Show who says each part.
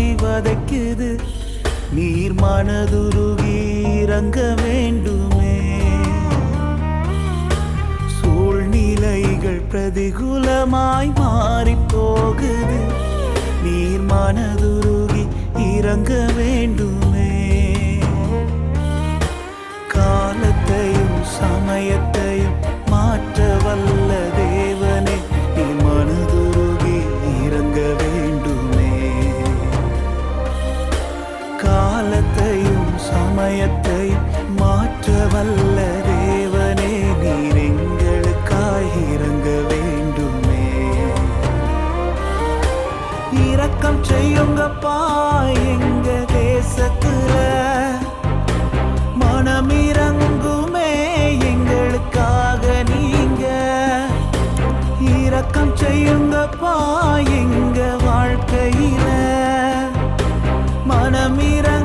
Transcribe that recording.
Speaker 1: வாட்டி வதைக்குது. நீர் மனதுருகி இறங்க வேண்டுமே. சூழ்நிலைகள் பிரதிகூலமாய் மாறி போகுது. நீர் மனதுருகி இறங்க வேண்டுமே. காலத்தையும் சமயத்தையும் மாற்ற வல்ல தேவனே, நீர் மனதுருகி இறங்க வேண்டுமே. காலத்தையும் சமயத்தையும் மாற்ற வல்ல தேவனே, நீர் எங்களுக்காய் இறங்க வேண்டுமே. இரக்கம் செய்யுங்கப்பா எங்க தேசத்துல, மனமிரங்குமே எங்களுக்காக நீங்க. இரக்கம் செய்யுங்கப்பா எங்க வாழ்க்கையில, மனமிரங்க